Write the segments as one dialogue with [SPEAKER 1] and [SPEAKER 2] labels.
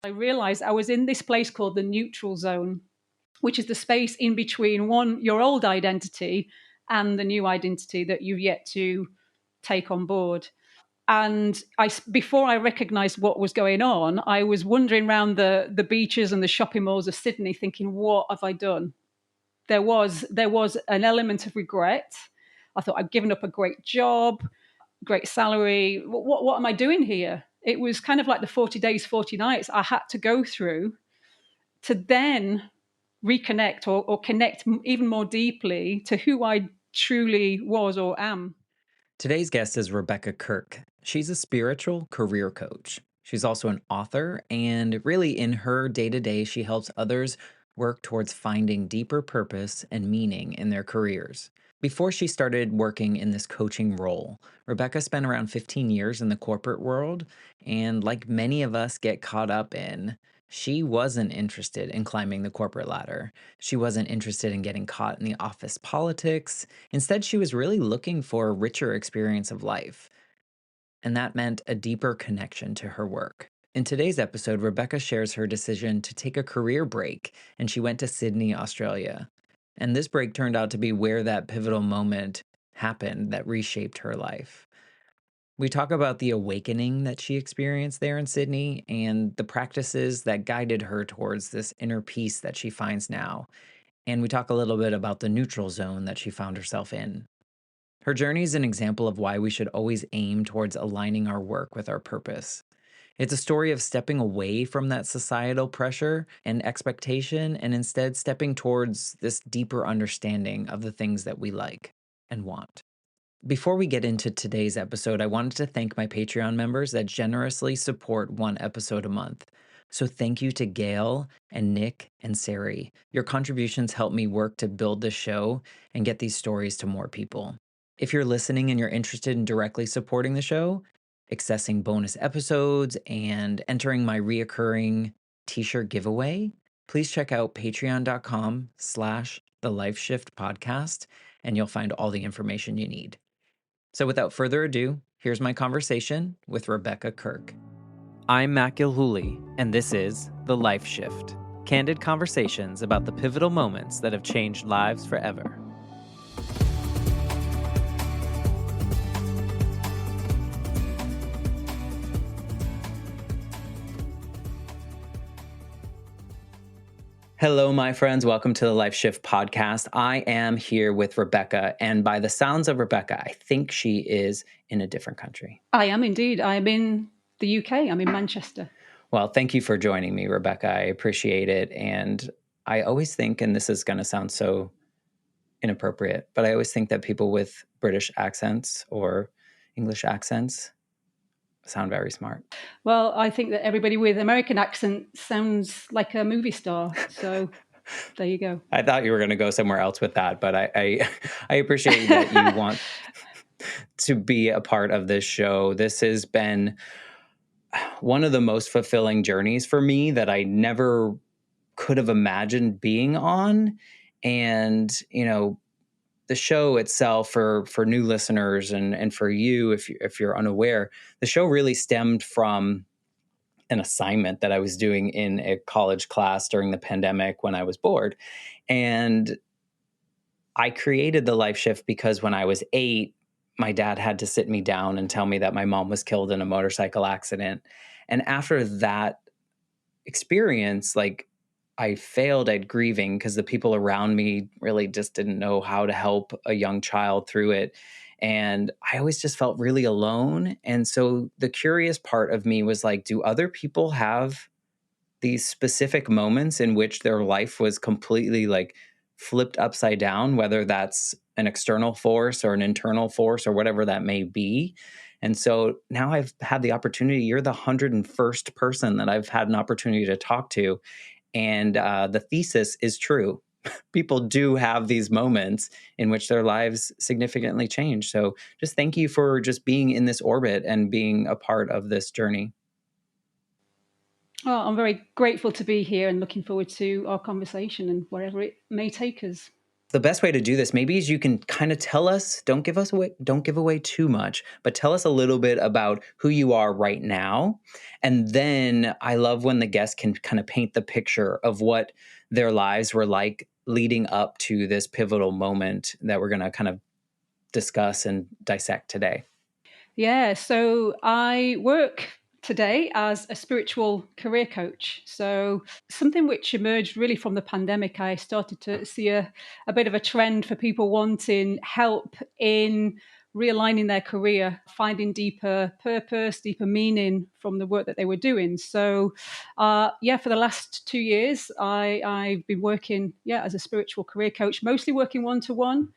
[SPEAKER 1] I realized I was in this place called the neutral zone, which is the space in between your old identity and the new identity that you've yet to take on board. And before I recognized what was going on, I was wandering around the beaches and the shopping malls of Sydney thinking, what have I done? There was an element of regret. I thought I'd given up a great job, great salary. What am I doing here? It was kind of like the 40 days, 40 nights I had to go through to then reconnect or connect even more deeply to who I truly was or am.
[SPEAKER 2] Today's guest is Rebecca Kirk. She's a spiritual career coach. She's also an author, and really, in her day to day, she helps others work towards finding deeper purpose and meaning in their careers. Before she started working in this coaching role, Rebecca spent around 15 years in the corporate world, and like many of us get caught up in, she wasn't interested in climbing the corporate ladder. She wasn't interested in getting caught in the office politics. Instead, she was really looking for a richer experience of life, and that meant a deeper connection to her work. In today's episode, Rebecca shares her decision to take a career break, and she went to Sydney, Australia. And this break turned out to be where that pivotal moment happened that reshaped her life. We talk about the awakening that she experienced there in Sydney and the practices that guided her towards this inner peace that she finds now. And we talk a little bit about the neutral zone that she found herself in. Her journey is an example of why we should always aim towards aligning our work with our purpose. It's a story of stepping away from that societal pressure and expectation and instead stepping towards this deeper understanding of the things that we like and want. Before we get into today's episode, I wanted to thank my Patreon members that generously support one episode a month. So thank you to Gail and Nick and Sari. Your contributions help me work to build this show and get these stories to more people. If you're listening and you're interested in directly supporting the show, accessing bonus episodes, and entering my reoccurring t-shirt giveaway, please check out patreon.com/the Life Shift podcast, and you'll find all the information you need. So without further ado, here's my conversation with Rebecca Kirk. I'm Matt Gilhooly, and this is The Life Shift, candid conversations about the pivotal moments that have changed lives forever. Hello, my friends. Welcome to the Life Shift podcast. I am here with Rebecca, and by the sounds of Rebecca, I think she is in a different country.
[SPEAKER 1] I am indeed. I am in the UK. I'm in Manchester.
[SPEAKER 2] Well, thank you for joining me, Rebecca. I appreciate it. And I always think, and this is going to sound so inappropriate, but I always think that people with British accents or English accents sound very smart.
[SPEAKER 1] Well, I think that everybody with American accent sounds like a movie star. So there you go.
[SPEAKER 2] I thought you were going to go somewhere else with that, but I appreciate that you want to be a part of this show. This has been one of the most fulfilling journeys for me that I never could have imagined being on. And, you know, the show itself for new listeners and for you, if you're unaware, the show really stemmed from an assignment that I was doing in a college class during the pandemic when I was bored. And I created the Life Shift because when I was 8, my dad had to sit me down and tell me that my mom was killed in a motorcycle accident. And after that experience, like, I failed at grieving because the people around me really just didn't know how to help a young child through it. And I always just felt really alone. And so the curious part of me was like, do other people have these specific moments in which their life was completely like flipped upside down, whether that's an external force or an internal force or whatever that may be? And so now I've had the opportunity. You're the 101st person that I've had an opportunity to talk to. And the thesis is true. People do have these moments in which their lives significantly change. So just thank you for just being in this orbit and being a part of this journey.
[SPEAKER 1] Well, I'm very grateful to be here and looking forward to our conversation and wherever it may take us.
[SPEAKER 2] the best way to do this maybe is you can kind of tell us, don't give away too much, but tell us a little bit about who you are right now. And then I love when the guest can kind of paint the picture of what their lives were like leading up to this pivotal moment that we're going to kind of discuss and dissect today.
[SPEAKER 1] Yeah, so I work today as a spiritual career coach. So, something which emerged really from the pandemic, I started to see a bit of a trend for people wanting help in realigning their career, finding deeper purpose, deeper meaning from the work that they were doing. So, yeah, for the last 2 years, I've been working, yeah, as a spiritual career coach, mostly working one to one.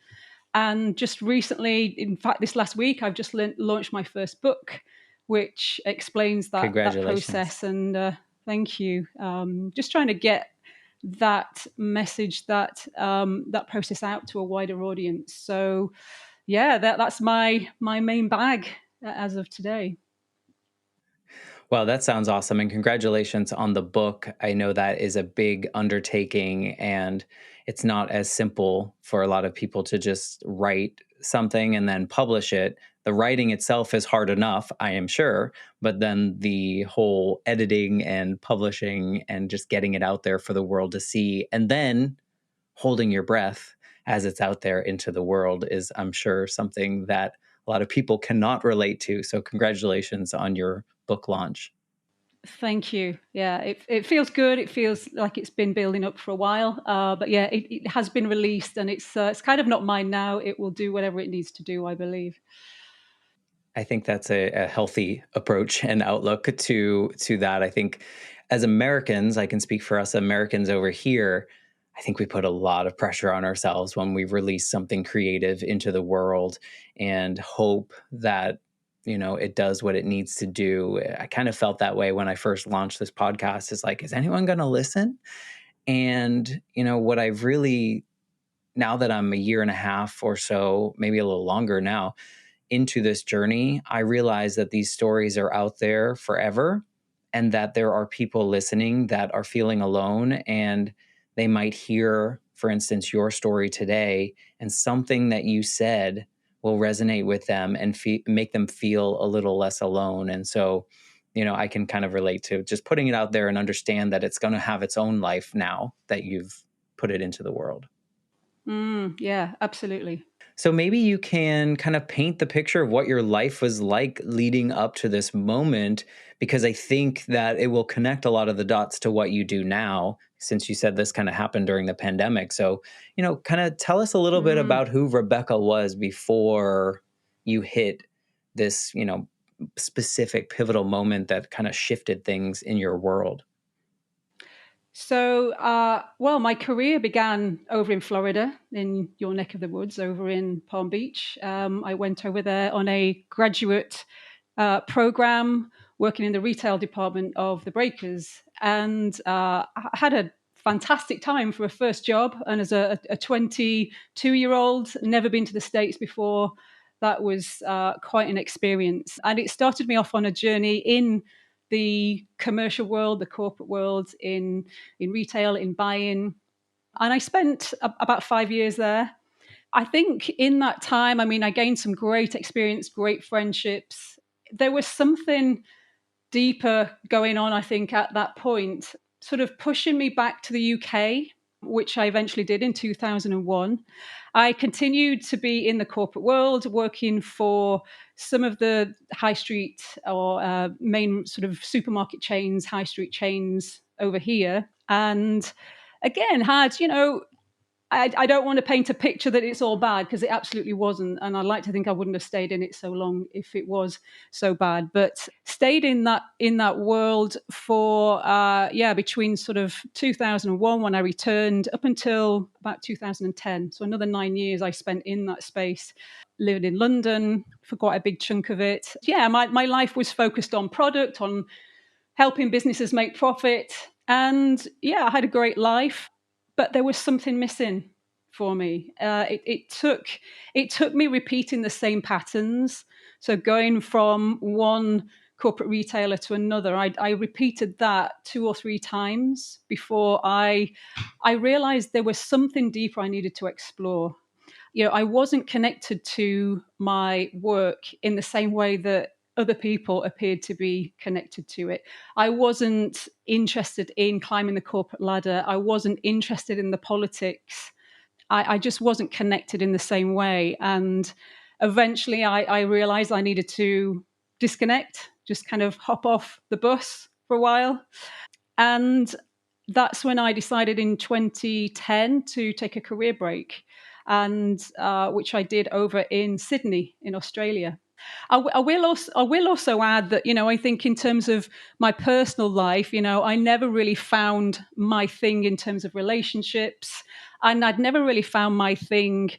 [SPEAKER 1] And just recently, in fact, this last week, I've just launched my first book, which explains that
[SPEAKER 2] Congratulations.
[SPEAKER 1] process. And thank you. Just trying to get that message, that process out to a wider audience. So, yeah, that's my main bag as of today.
[SPEAKER 2] Well, that sounds awesome. And congratulations on the book. I know that is a big undertaking, and it's not as simple for a lot of people to just write something and then publish it. The writing itself is hard enough, I am sure, but then the whole editing and publishing and just getting it out there for the world to see, and then holding your breath as it's out there into the world is, I'm sure, something that a lot of people cannot relate to. So, congratulations on your book launch.
[SPEAKER 1] Thank you. Yeah, it feels good. It feels like it's been building up for a while. But yeah, it has been released, and it's kind of not mine now. It will do whatever it needs to do, I believe.
[SPEAKER 2] I think that's a healthy approach and outlook to that. I think as Americans, I can speak for us Americans over here. I think we put a lot of pressure on ourselves when we release something creative into the world and hope that it does what it needs to do. I kind of felt that way when I first launched this podcast. Is like, is anyone going to listen? And what I've really, now that I'm a year and a half or so, maybe a little longer now into this journey, I realize that these stories are out there forever and that there are people listening that are feeling alone, and they might hear, for instance, your story today, and something that you said will resonate with them and make them feel a little less alone. And so, I can kind of relate to just putting it out there and understand that it's going to have its own life now that you've put it into the world.
[SPEAKER 1] Yeah, absolutely.
[SPEAKER 2] So maybe you can kind of paint the picture of what your life was like leading up to this moment, because I think that it will connect a lot of the dots to what you do now, since you said this kind of happened during the pandemic. So, kind of tell us a little bit
[SPEAKER 1] Mm.
[SPEAKER 2] about who Rebecca was before you hit this, specific pivotal moment that kind of shifted things in your world.
[SPEAKER 1] So, well, my career began over in Florida, in your neck of the woods, over in Palm Beach. I went over there on a graduate program working in the retail department of the Breakers. And I had a fantastic time for a first job. And as a 22-year-old, never been to the States before, that was quite an experience. And it started me off on a journey in the commercial world, the corporate world, in retail, in buying. And I spent about 5 years there. I think in that time, I mean, I gained some great experience, great friendships. There was something deeper going on, I think, at that point, sort of pushing me back to the UK, which I eventually did in 2001. I continued to be in the corporate world, working for some of the high street or main sort of supermarket chains, high street chains over here. And again, had, I don't want to paint a picture that it's all bad, because it absolutely wasn't. And I'd like to think I wouldn't have stayed in it so long if it was so bad. But stayed in that world for yeah, between sort of 2001 when I returned up until about 2010. So another 9 years I spent in that space, lived in London for quite a big chunk of it. Yeah, my life was focused on product, on helping businesses make profit. And yeah, I had a great life, but there was something missing for me. It took me repeating the same patterns. So going from one corporate retailer to another. I repeated that 2 or 3 times before I realized there was something deeper I needed to explore. I wasn't connected to my work in the same way that other people appeared to be connected to it. I wasn't interested in climbing the corporate ladder. I wasn't interested in the politics. I just wasn't connected in the same way. And eventually I realized I needed to disconnect, just kind of hop off the bus for a while. And that's when I decided in 2010 to take a career break, and which I did over in Sydney, in Australia. I will also add that I think in terms of my personal life, I never really found my thing in terms of relationships, and I'd never really found my thing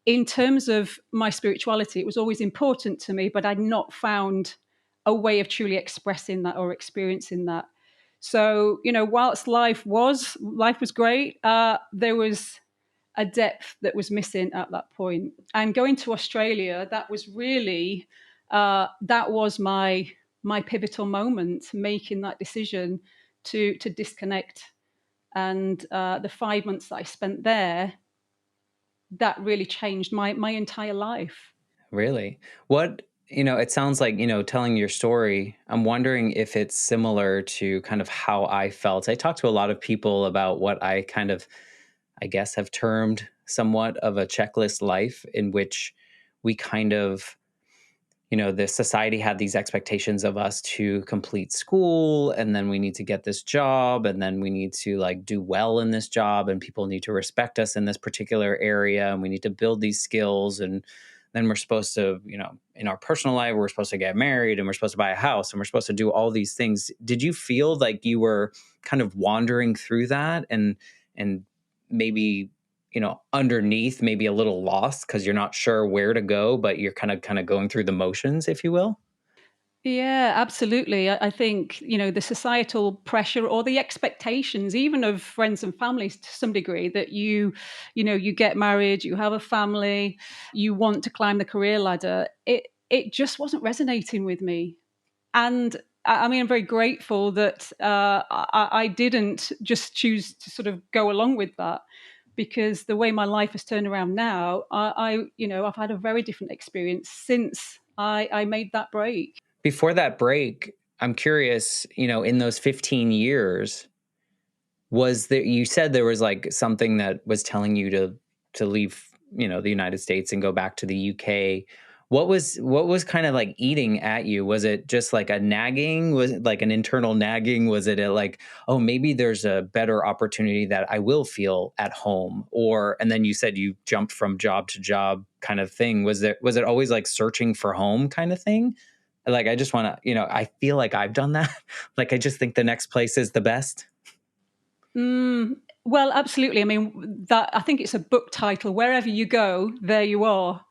[SPEAKER 1] in terms of my spirituality. It was always important to me, but I'd not found a way of truly expressing that or experiencing that. So, whilst life was great, there was a depth that was missing at that point. And going to Australia, that was really that was my pivotal moment, making that decision to disconnect. And the 5 months that I spent there, that really changed my entire life.
[SPEAKER 2] Really? What, it sounds like, telling your story, I'm wondering if it's similar to kind of how I felt. I talked to a lot of people about what I kind of, I guess, have termed somewhat of a checklist life in which we kind of, the society had these expectations of us to complete school, and then we need to get this job, and then we need to like do well in this job, and people need to respect us in this particular area, and we need to build these skills, and then we're supposed to, in our personal life, we're supposed to get married, and we're supposed to buy a house, and we're supposed to do all these things. Did you feel like you were kind of wandering through that, and maybe, underneath, maybe a little lost because you're not sure where to go, but you're kind of going through the motions, if you will?
[SPEAKER 1] Yeah, absolutely. I think, the societal pressure or the expectations, even of friends and families to some degree, that you get married, you have a family, you want to climb the career ladder. It just wasn't resonating with me. And I mean, I'm very grateful that I didn't just choose to sort of go along with that, because the way my life has turned around now, I've had a very different experience since I made that break.
[SPEAKER 2] Before that break, I'm curious, in those 15 years, was there, you said there was like something that was telling you to leave, the United States and go back to the UK. What was kind of like eating at you? Was it just like a nagging? Was it like an internal nagging? Was it like, oh, maybe there's a better opportunity that I will feel at home? Or, and then you said you jumped from job to job kind of thing. Was it always like searching for home kind of thing? Like, I just want to, I feel like I've done that. Like, I just think the next place is the best.
[SPEAKER 1] Mm, well, absolutely. I mean, that I think it's a book title. Wherever you go, there you are.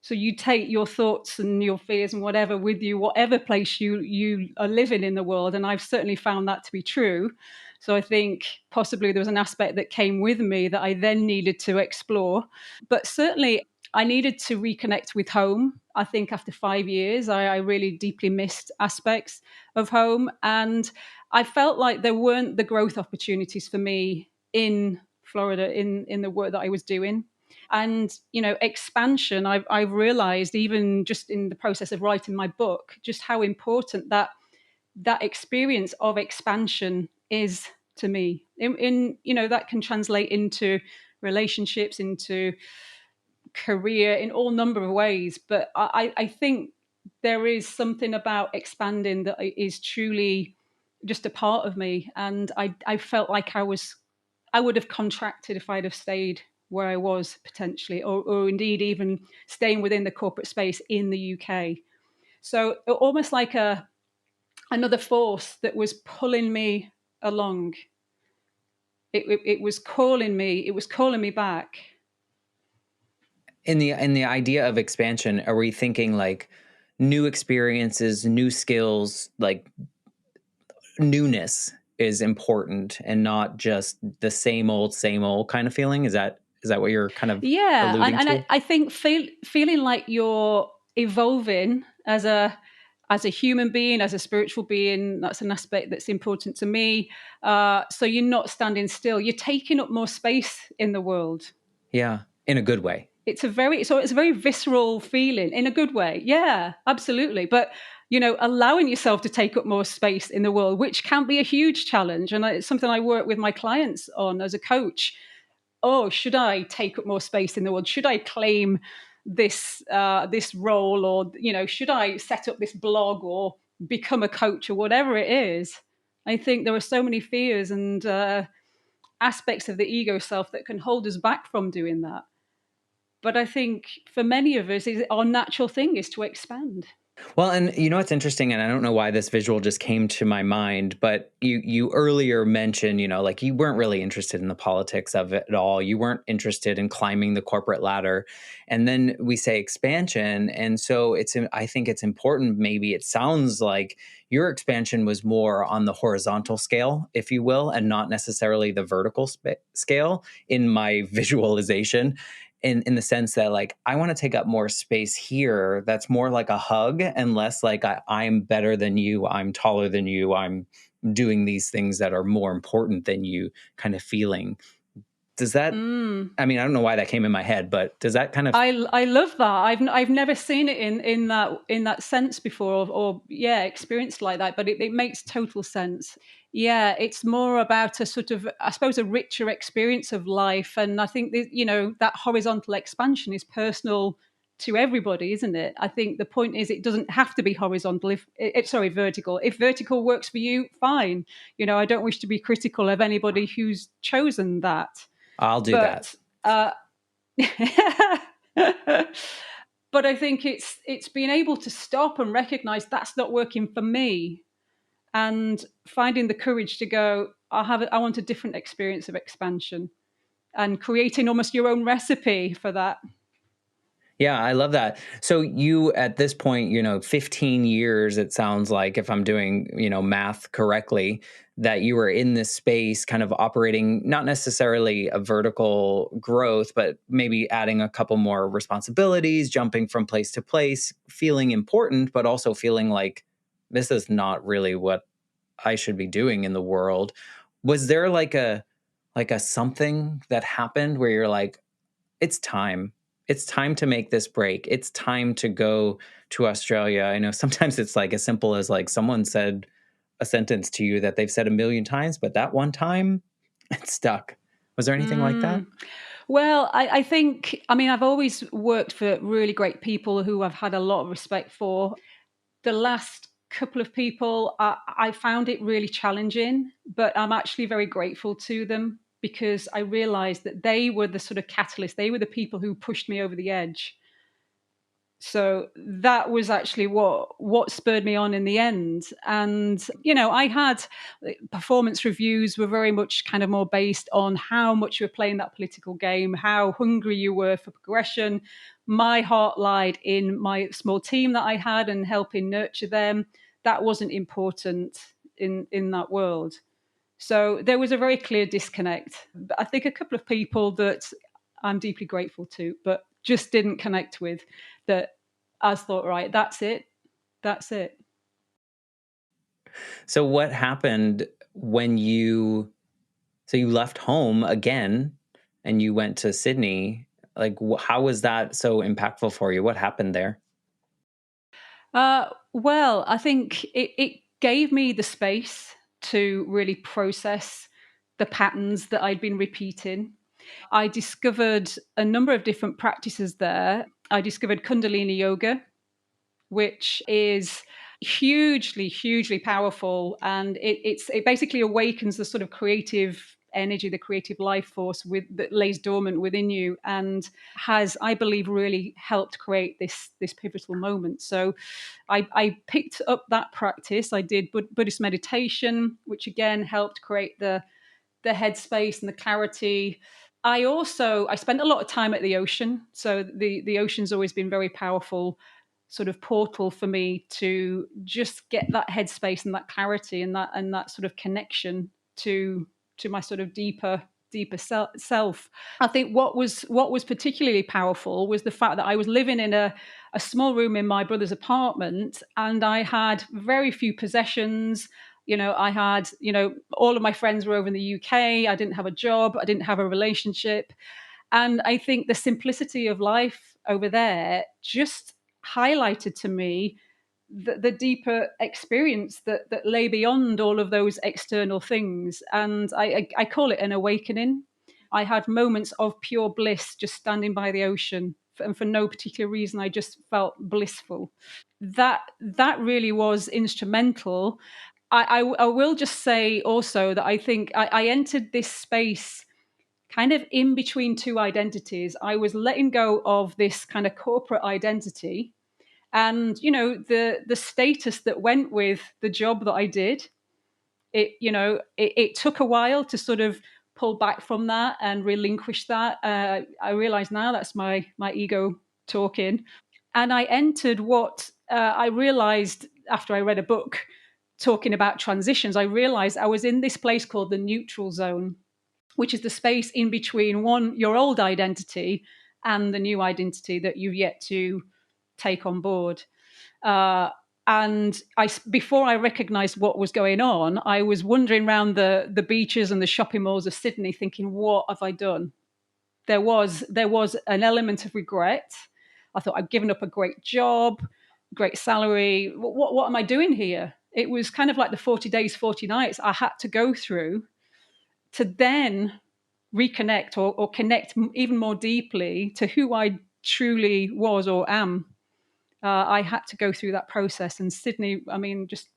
[SPEAKER 1] So you take your thoughts and your fears and whatever with you, whatever place you are living in the world. And I've certainly found that to be true. So I think possibly there was an aspect that came with me that I then needed to explore. But certainly I needed to reconnect with home. I think after 5 years, I really deeply missed aspects of home. And I felt like there weren't the growth opportunities for me in Florida in the work that I was doing. And expansion, I've realized, even just in the process of writing my book, just how important that experience of expansion is to me. That can translate into relationships, into career, in all number of ways. But I think there is something about expanding that is truly just a part of me. And I felt like I would have contracted if I'd have stayed where I was potentially, or indeed even staying within the corporate space in the UK. So almost like another force that was pulling me along. It was calling me. It was calling me back.
[SPEAKER 2] In the idea of expansion, are we thinking like new experiences, new skills, like newness is important and not just the same old kind of feeling? Is that what you're kind of
[SPEAKER 1] Yeah, and,
[SPEAKER 2] alluding
[SPEAKER 1] and
[SPEAKER 2] to?
[SPEAKER 1] I think feeling like you're evolving as a as a human being, as a spiritual being. That's an aspect that's important to me. So you're not standing still. You're taking up more space in the world.
[SPEAKER 2] Yeah, in a good way.
[SPEAKER 1] It's a very visceral feeling in a good way. Yeah, absolutely. But allowing yourself to take up more space in the world, which can be a huge challenge, and it's something I work with my clients on as a coach. Oh, should I take up more space in the world? Should I claim this role, or should I set up this blog or become a coach or whatever it is? I think there are so many fears and aspects of the ego self that can hold us back from doing that. But I think for many of us, our natural thing is to expand.
[SPEAKER 2] Well, and you know what's interesting, and I don't know why this visual just came to my mind, but you earlier mentioned, like you weren't really interested in the politics of it at all. You weren't interested in climbing the corporate ladder. And then we say expansion. And so I think it's important, maybe it sounds like your expansion was more on the horizontal scale, if you will, and not necessarily the vertical scale in my visualization. In the sense that, like, I want to take up more space here that's more like a hug and less like I'm better than you, I'm taller than you, I'm doing these things that are more important than you kind of feeling. Does that,
[SPEAKER 1] Mm.
[SPEAKER 2] I mean, I don't know why that came in my head, but does that kind of,
[SPEAKER 1] I love that. I've never seen it in that sense before, or yeah, experienced like that. But it makes total sense. Yeah, it's more about a sort of, I suppose, a richer experience of life. And I think that, that horizontal expansion is personal to everybody, isn't it? I think the point is it doesn't have to be horizontal. Vertical. If vertical works for you, fine. I don't wish to be critical of anybody who's chosen that,
[SPEAKER 2] I'll do that.
[SPEAKER 1] but. But I think it's being able to stop and recognize that's not working for me, and finding the courage to go, I want a different experience of expansion, and creating almost your own recipe for that.
[SPEAKER 2] Yeah, I love that. So you, at this point, 15 years, it sounds like, if I'm doing, math correctly, that you were in this space kind of operating, not necessarily a vertical growth, but maybe adding a couple more responsibilities, jumping from place to place, feeling important, but also feeling like this is not really what I should be doing in the world. Was there like a something that happened where you're like, it's time. It's time to make this break. It's time to go to Australia. I know sometimes it's like as simple as like someone said a sentence to you that they've said a million times, but that one time it stuck. Was there anything like that?
[SPEAKER 1] Mm. Well, I think, I mean, I've always worked for really great people who I've had a lot of respect for. The last couple of people, I found it really challenging, but I'm actually very grateful to them because I realized that they were the sort of catalyst. They were the people who pushed me over the edge. So that was actually what spurred me on in the end. And I had performance reviews were very much kind of more based on how much you were playing that political game, how hungry you were for progression. My heart lied in my small team that I had and helping nurture them. That wasn't important in that world. So there was a very clear disconnect. But I think a couple of people that I'm deeply grateful to, but just didn't connect with, that I thought, right, that's it. That's it.
[SPEAKER 2] So what happened when you left home again and you went to Sydney? Like how was that so impactful for you? What happened there?
[SPEAKER 1] Well, I think it gave me the space to really process the patterns that I'd been repeating. I discovered a number of different practices there. I discovered Kundalini yoga, which is hugely powerful, and it basically awakens the sort of creative energy, the creative life force that lays dormant within you, and has, I believe, really helped create this pivotal moment. So I picked up that practice. I did Buddhist meditation, which again helped create the headspace and the clarity. I spent a lot of time at the ocean, so the ocean's always been very powerful sort of portal for me to just get that headspace and that clarity and that sort of connection to my sort of deeper deeper self. I think what was particularly powerful was the fact that I was living in a small room in my brother's apartment, and I had very few possessions. I had, all of my friends were over in the UK. I didn't have a job. I didn't have a relationship. And I think the simplicity of life over there just highlighted to me the deeper experience that lay beyond all of those external things. And I call it an awakening. I had moments of pure bliss just standing by the ocean. And for no particular reason, I just felt blissful. That really was instrumental. I will just say also that I think I entered this space kind of in between two identities. I was letting go of this kind of corporate identity, and the status that went with the job that I did. It took a while to sort of pull back from that and relinquish that. I realize now that's my ego talking. And I entered what I realized after I read a book talking about transitions. I realized I was in this place called the neutral zone, which is the space in between your old identity and the new identity that you've yet to take on board. Uh, and before I recognised what was going on, I was wandering around the beaches and the shopping malls of Sydney, thinking, "What have I done?" There was an element of regret. I thought I'd given up a great job, great salary. What am I doing here? It was kind of like the 40 days, 40 nights I had to go through to then reconnect or connect even more deeply to who I truly was or am. I had to go through that process, and Sydney, I mean, just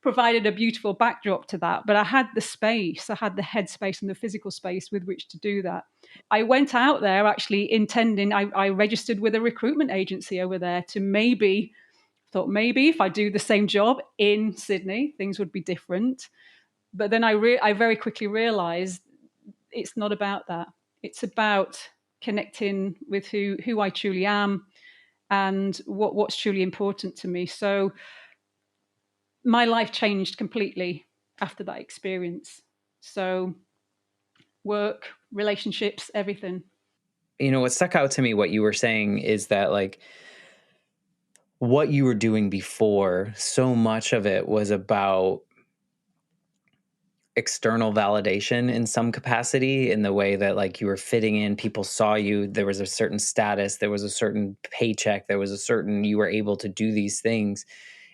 [SPEAKER 1] provided a beautiful backdrop to that. But I had the space, I had the headspace and the physical space with which to do that. I went out there actually intending, I registered with a recruitment agency over there to thought maybe if I do the same job in Sydney, things would be different. But then I very quickly realized it's not about that. It's about connecting with who I truly am and what's truly important to me. So my life changed completely after that experience. So work, relationships, everything.
[SPEAKER 2] What stuck out to me, what you were saying, is that like what you were doing before, so much of it was about external validation in some capacity, in the way that like you were fitting in, people saw you, there was a certain status, there was a certain paycheck, there was a certain, you were able to do these things.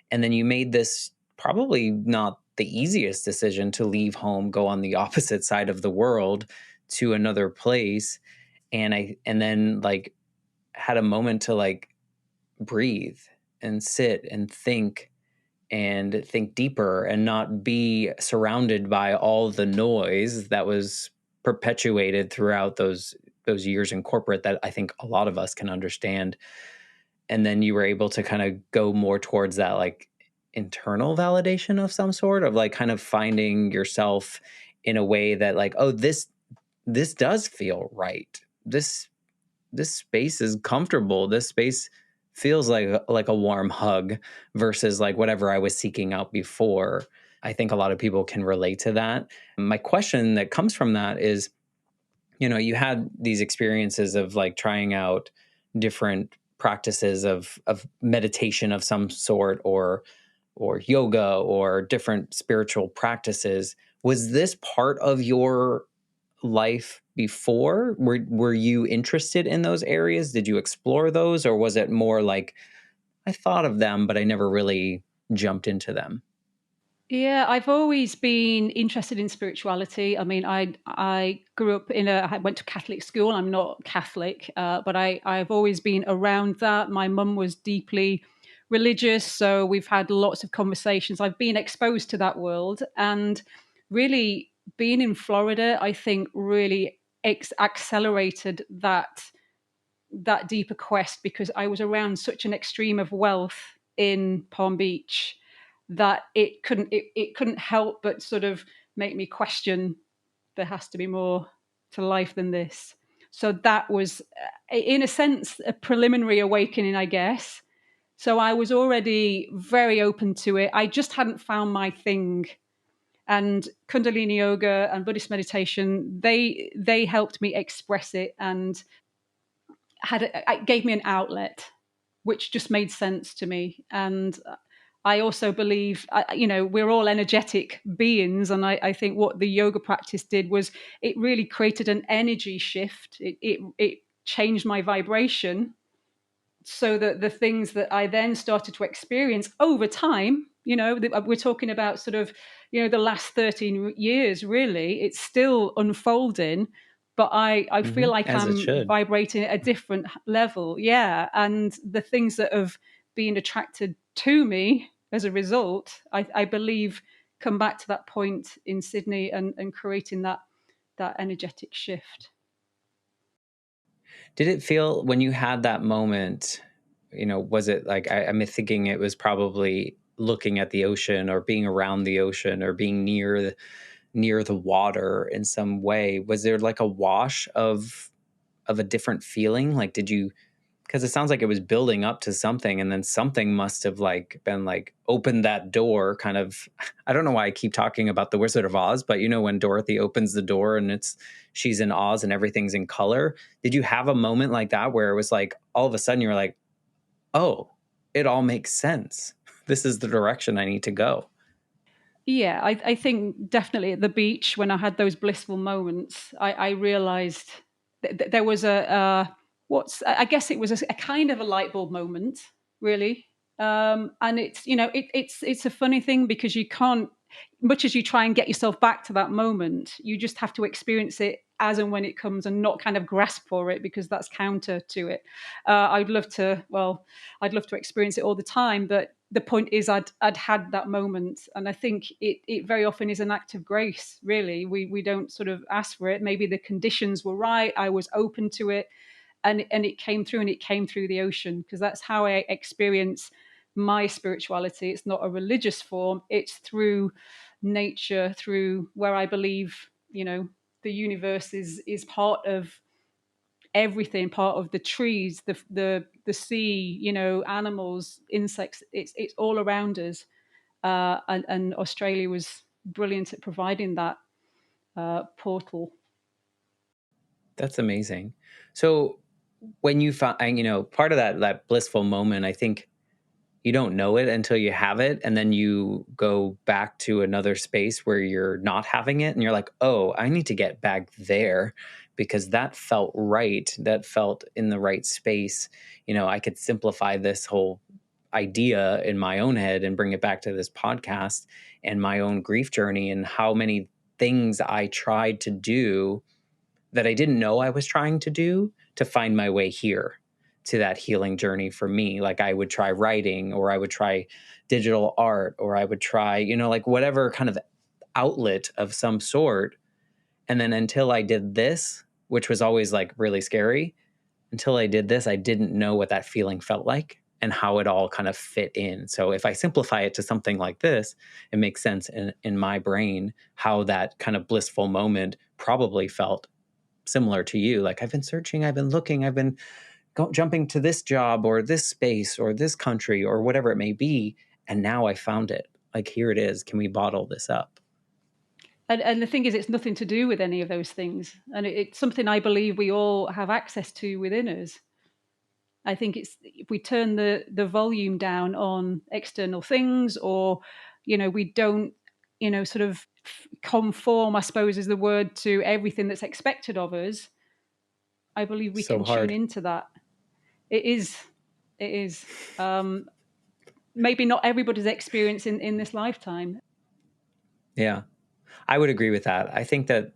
[SPEAKER 2] And then you made this probably not the easiest decision to leave home, go on the opposite side of the world to another place. And then like had a moment to like breathe and sit and think deeper and not be surrounded by all the noise that was perpetuated throughout those years in corporate, that I think a lot of us can understand. And then you were able to kind of go more towards that like internal validation of some sort, of like kind of finding yourself in a way that like, oh, this does feel right. This space is comfortable. This space feels like a warm hug versus like whatever I was seeking out before. I think a lot of people can relate to that. My question that comes from that is, you had these experiences of like trying out different practices of meditation of some sort, or yoga, or different spiritual practices. Was this part of your life before? Were you interested in those areas? Did you explore those, or was it more like I thought of them but I never really jumped into them?
[SPEAKER 1] Yeah, I've always been interested in spirituality. I mean, I grew up I went to Catholic school. I'm not Catholic, but I've always been around that. My mum was deeply religious, so we've had lots of conversations. I've been exposed to that world, and really being in Florida, I think, really accelerated that deeper quest, because I was around such an extreme of wealth in Palm Beach that it couldn't help but sort of make me question, there has to be more to life than this. So that was, in a sense, a preliminary awakening, I guess. So I was already very open to it. I just hadn't found my thing. And Kundalini yoga and Buddhist meditation, they helped me express it, and it gave me an outlet, which just made sense to me. And I also believe, we're all energetic beings. And I think what the yoga practice did was it really created an energy shift. It changed my vibration, so that the things that I then started to experience over time, we're talking about sort of, the last 13 years, really, it's still unfolding, but I feel like
[SPEAKER 2] As it
[SPEAKER 1] I'm
[SPEAKER 2] should.
[SPEAKER 1] vibrating at a different level. Yeah. And the things that have been attracted to me as a result, I believe, come back to that point in Sydney, and creating that energetic shift.
[SPEAKER 2] Did it feel when you had that moment, was it like, I'm thinking it was probably looking at the ocean or being around the ocean or being near the water in some way? Was there like a wash of a different feeling? Like, did you, because it sounds like it was building up to something, and then something must have like been like opened that door kind of. I don't know why I keep talking about the Wizard of Oz, but when Dorothy opens the door and she's in Oz and everything's in color. Did you have a moment like that where it was like all of a sudden you were like, oh, it all makes sense, this is the direction I need to go?
[SPEAKER 1] Yeah, I think definitely at the beach, when I had those blissful moments, I realized there was I guess it was a kind of a light bulb moment, really. And it's a funny thing, because you can't, much as you try and get yourself back to that moment, you just have to experience it as and when it comes, and not kind of grasp for it, because that's counter to it. I'd love to experience it all the time, but the point is, I'd had that moment. And I think it very often is an act of grace, really. We don't sort of ask for it. Maybe the conditions were right, I was open to it, and it came through, and it came through the ocean, because that's how I experience my spirituality. It's not a religious form, it's through nature, through where I believe, the universe is part of everything, part of the trees, the sea, animals, insects. It's all around us. And Australia was brilliant at providing that portal.
[SPEAKER 2] That's amazing. So when you found, part of that blissful moment, I think you don't know it until you have it, and then you go back to another space where you're not having it, and you're like, oh, I need to get back there, because that felt right, that felt in the right space. I could simplify this whole idea in my own head and bring it back to this podcast and my own grief journey, and how many things I tried to do that I didn't know I was trying to do to find my way here to that healing journey for me. Like, I would try writing, or I would try digital art, or I would try, like whatever kind of outlet of some sort. And then until I did this, which was always like really scary, until I did this, I didn't know what that feeling felt like and how it all kind of fit in. So if I simplify it to something like this, it makes sense in my brain how that kind of blissful moment probably felt similar to you. Like, I've been searching, I've been looking, I've been jumping to this job or this space or this country or whatever it may be. And now I found it. Like, here it is. Can we bottle this up?
[SPEAKER 1] And the thing is, it's nothing to do with any of those things. And it's something I believe we all have access to within us. I think it's, if we turn the volume down on external things, or, we don't, sort of conform, I suppose is the word, to everything that's expected of us, I believe we
[SPEAKER 2] So
[SPEAKER 1] can tune
[SPEAKER 2] hard.
[SPEAKER 1] into that. It is. It is. Maybe not everybody's experience in this lifetime.
[SPEAKER 2] Yeah. I would agree with that. I think that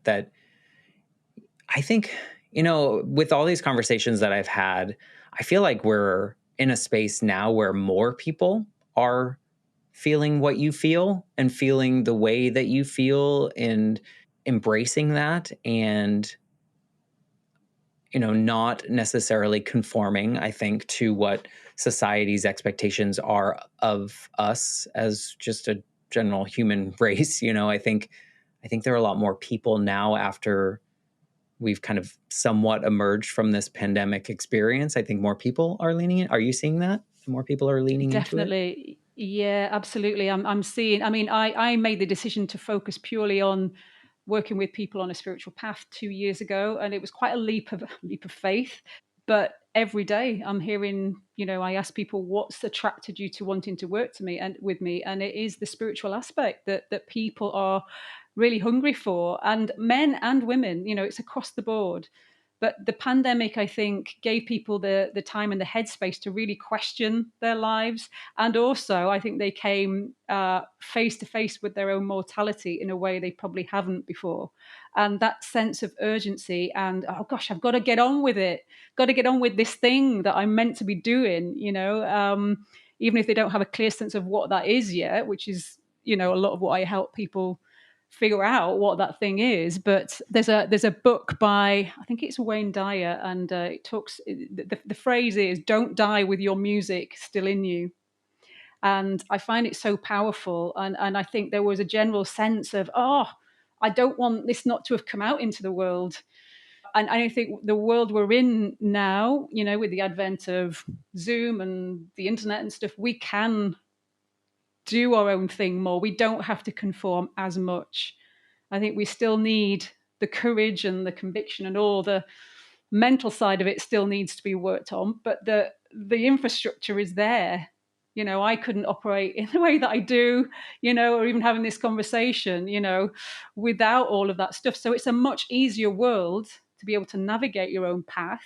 [SPEAKER 2] I think, with all these conversations that I've had, I feel like we're in a space now where more people are feeling what you feel and feeling the way that you feel and embracing that, and not necessarily conforming, I think, to what society's expectations are of us as just a general human race. I think there are a lot more people now, after we've kind of somewhat emerged from this pandemic experience. I think more people are leaning in. Are you seeing that? More people are leaning into it?
[SPEAKER 1] Definitely. Yeah, absolutely. I'm seeing, I mean, I made the decision to focus purely on working with people on a spiritual path 2 years ago, and it was quite a leap of faith. But every day I'm hearing, I ask people, what's attracted you to wanting to work to me and with me? And it is the spiritual aspect that people are really hungry for, and men and women, it's across the board. But the pandemic, I think, gave people the time and the headspace to really question their lives. And also, I think they came face to face with their own mortality in a way they probably haven't before. And that sense of urgency and, oh gosh, I've got to get on with it, got to get on with this thing that I'm meant to be doing, even if they don't have a clear sense of what that is yet, which is, a lot of what I help people figure out what that thing is. But there's a book by, I think it's Wayne Dyer, and it talks. The phrase is, "Don't die with your music still in you." And I find it so powerful. And I think there was a general sense of, oh, I don't want this not to have come out into the world. And I think the world we're in now, with the advent of Zoom and the internet and stuff, we can do our own thing more. We don't have to conform as much. I think we still need the courage and the conviction, and all the mental side of it still needs to be worked on, but the infrastructure is there. I couldn't operate in the way that I do, or even having this conversation, without all of that stuff. So it's a much easier world to be able to navigate your own path,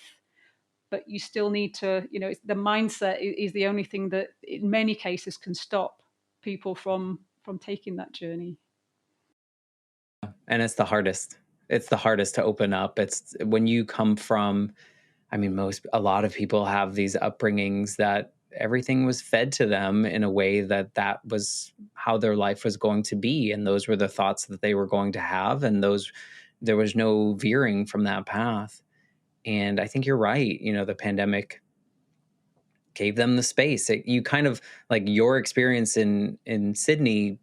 [SPEAKER 1] but you still need to, the mindset is the only thing that in many cases can stop people from taking that journey.
[SPEAKER 2] And it's the hardest. It's the hardest to open up. It's when you come from, I mean, a lot of people have these upbringings that everything was fed to them in a way that that was how their life was going to be. And those were the thoughts that they were going to have. And there was no veering from that path. And I think you're right. The pandemic gave them the space. You kind of like your experience in Sydney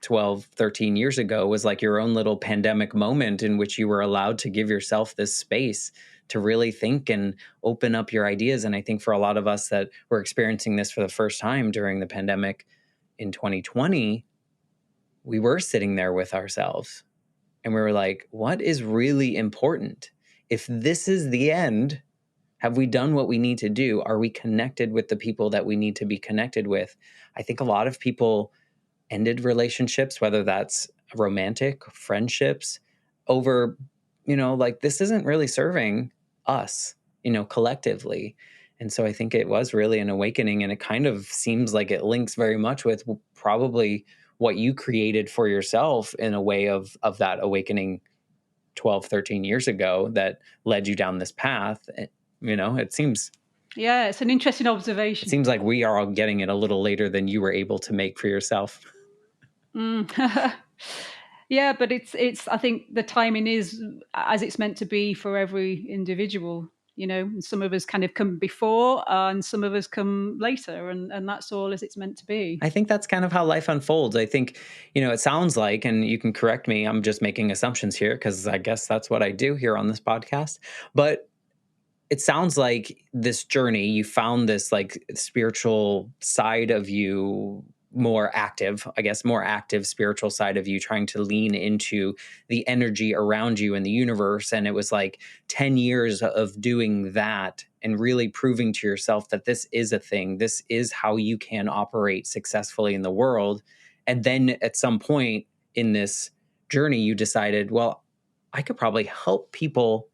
[SPEAKER 2] 12, 13 years ago was like your own little pandemic moment in which you were allowed to give yourself this space to really think and open up your ideas. And I think for a lot of us that were experiencing this for the first time during the pandemic in 2020, we were sitting there with ourselves and we were like, what is really important? If this is the end, have we done what we need to do? Are we connected with the people that we need to be connected with? I think a lot of people ended relationships, whether that's romantic, friendships, over, like this isn't really serving us, collectively. And so I think it was really an awakening. And it kind of seems like it links very much with probably what you created for yourself in a way of that awakening 12, 13 years ago that led you down this path. It seems
[SPEAKER 1] Yeah, it's an interesting
[SPEAKER 2] it
[SPEAKER 1] observation.
[SPEAKER 2] seems like we are all getting it a little later than you were able to make for yourself.
[SPEAKER 1] Mm. Yeah, but it's I think the timing is as it's meant to be for every individual, and some of us kind of come before and some of us come later, and that's all as it's meant to be.
[SPEAKER 2] I think that's kind of how life unfolds. I think, it sounds like, and you can correct me, I'm just making assumptions here because I guess that's what I do here on this podcast. But it sounds like this journey, you found this like spiritual side of you more active, I guess, more active spiritual side of you, trying to lean into the energy around you in the universe. And it was like 10 years of doing that and really proving to yourself that this is a thing. This is how you can operate successfully in the world. And then at some point in this journey, you decided, well, I could probably help people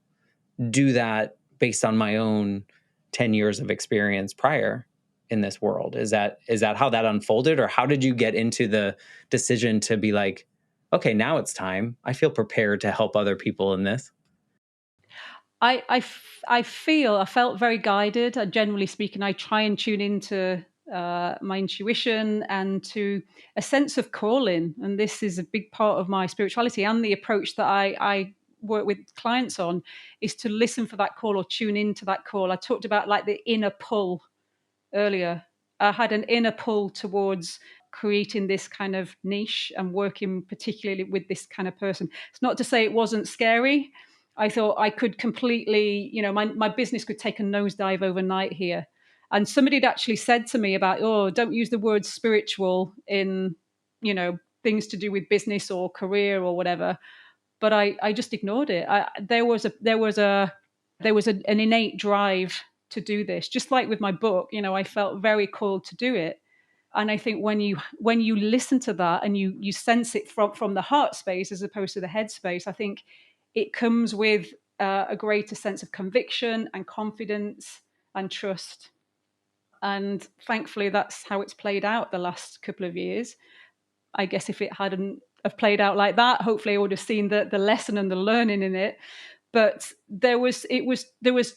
[SPEAKER 2] do that based on my own 10 years of experience prior in this world. Is that how that unfolded, or how did you get into the decision to be like, okay, now it's time. I feel prepared to help other people in this.
[SPEAKER 1] I felt very guided. Generally speaking, I try and tune into my intuition and to a sense of calling. And this is a big part of my spirituality, and the approach that I work with clients on is to listen for that call or tune into that call. I talked about like the inner pull earlier. I had an inner pull towards creating this kind of niche and working particularly with this kind of person. It's not to say it wasn't scary. I thought I could completely, my business could take a nosedive overnight here. And somebody had actually said to me about, oh, don't use the word spiritual in, things to do with business or career or whatever. But I just ignored it. An innate drive to do this, just like with my book. I felt very called to do it. And I think when you listen to that and you sense it from the heart space as opposed to the head space, I think it comes with a greater sense of conviction and confidence and trust. And thankfully, that's how it's played out the last couple of years. I guess if it hadn't have played out like that, hopefully I would have seen the lesson and the learning in it. But there was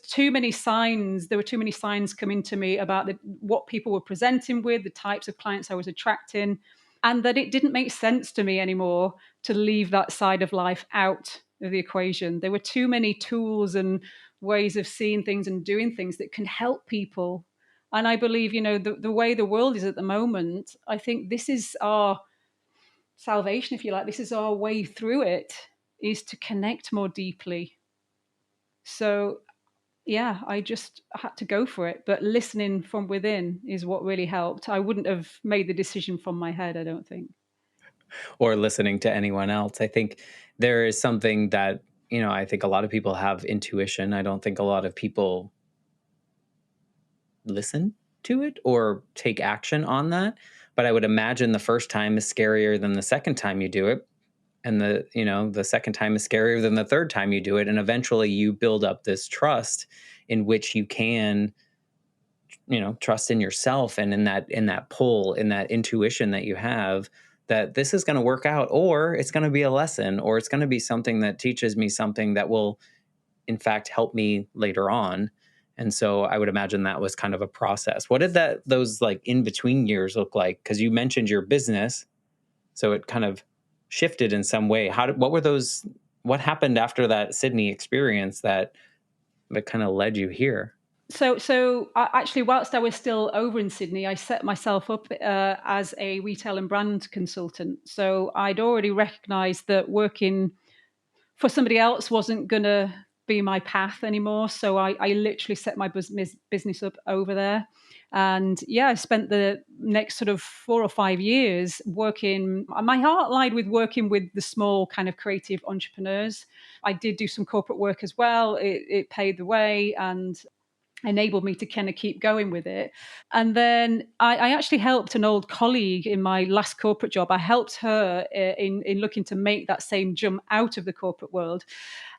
[SPEAKER 1] too many signs. There were too many signs coming to me about what people were presenting with, the types of clients I was attracting, and that it didn't make sense to me anymore to leave that side of life out of the equation. There were too many tools and ways of seeing things and doing things that can help people. And I believe, the way the world is at the moment, I think this is our salvation, if you like. This is our way through it, is to connect more deeply. So yeah, I just had to go for it. But listening from within is what really helped. I wouldn't have made the decision from my head, I don't think.
[SPEAKER 2] Or listening to anyone else. I think there is something that, I think a lot of people have intuition. I don't think a lot of people listen to it or take action on that. But I would imagine the first time is scarier than the second time you do it. And the second time is scarier than the third time you do it. And eventually you build up this trust in which you can, trust in yourself and in that pull, in that intuition that you have, that this is going to work out, or it's going to be a lesson, or it's going to be something that teaches me something that will in fact help me later on. And so I would imagine that was kind of a process. What did those like in between years look like? Because you mentioned your business, so it kind of shifted in some way. What happened after that Sydney experience that kind of led you here?
[SPEAKER 1] So actually, whilst I was still over in Sydney, I set myself up as a retail and brand consultant. So I'd already recognised that working for somebody else wasn't going to be my path anymore. So I literally set my business up over there. And yeah, I spent the next sort of 4 or 5 years working. My heart lied with working with the small kind of creative entrepreneurs. I did do some corporate work as well. It paid the way and enabled me to kind of keep going with it. And then I actually helped an old colleague in my last corporate job. I helped her in looking to make that same jump out of the corporate world.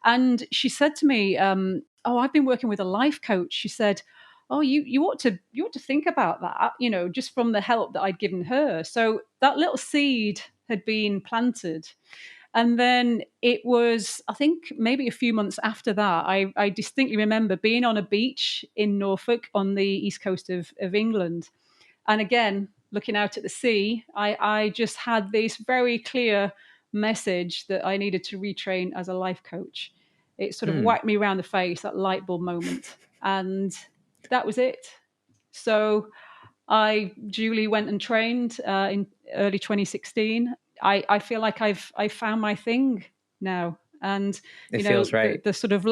[SPEAKER 1] And she said to me, "Oh, I've been working with a life coach." She said, "Oh, you ought to think about that, just from the help that I'd given her." So that little seed had been planted. And then it was, I think, maybe a few months after that, I distinctly remember being on a beach in Norfolk on the east coast of England. And again, looking out at the sea, I just had this very clear message that I needed to retrain as a life coach. It sort of
[SPEAKER 2] Hmm.
[SPEAKER 1] whacked me around the face, that light bulb moment. And that was it. So I duly went and trained in early 2016. I feel like I've found my thing now, and
[SPEAKER 2] It feels right.
[SPEAKER 1] the sort of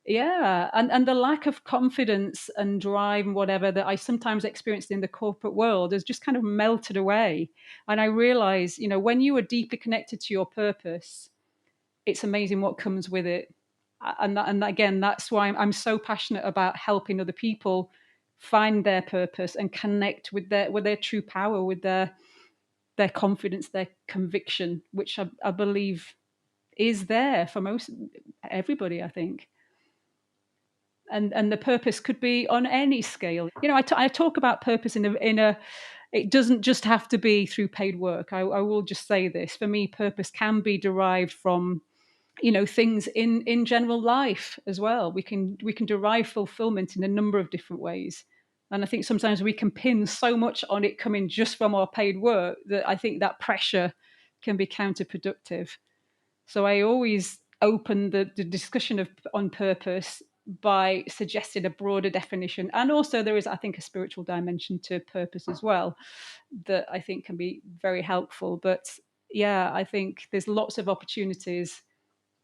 [SPEAKER 1] yeah, and the lack of confidence and drive and whatever that I sometimes experienced in the corporate world has just kind of melted away. And I realize, when you are deeply connected to your purpose, it's amazing what comes with it. And again, that's why I'm so passionate about helping other people find their purpose and connect with their true power, with their confidence, their conviction, which I believe is there for most everybody, I think. And the purpose could be on any scale. I talk about purpose in a it doesn't just have to be through paid work. I will just say this: for me, purpose can be derived from things in general life as well. We can derive fulfillment in a number of different ways. And I think sometimes we can pin so much on it coming just from our paid work that I think that pressure can be counterproductive. So I always open the discussion on purpose by suggesting a broader definition. And also there is, I think, a spiritual dimension to purpose as well that I think can be very helpful. But yeah, I think there's lots of opportunities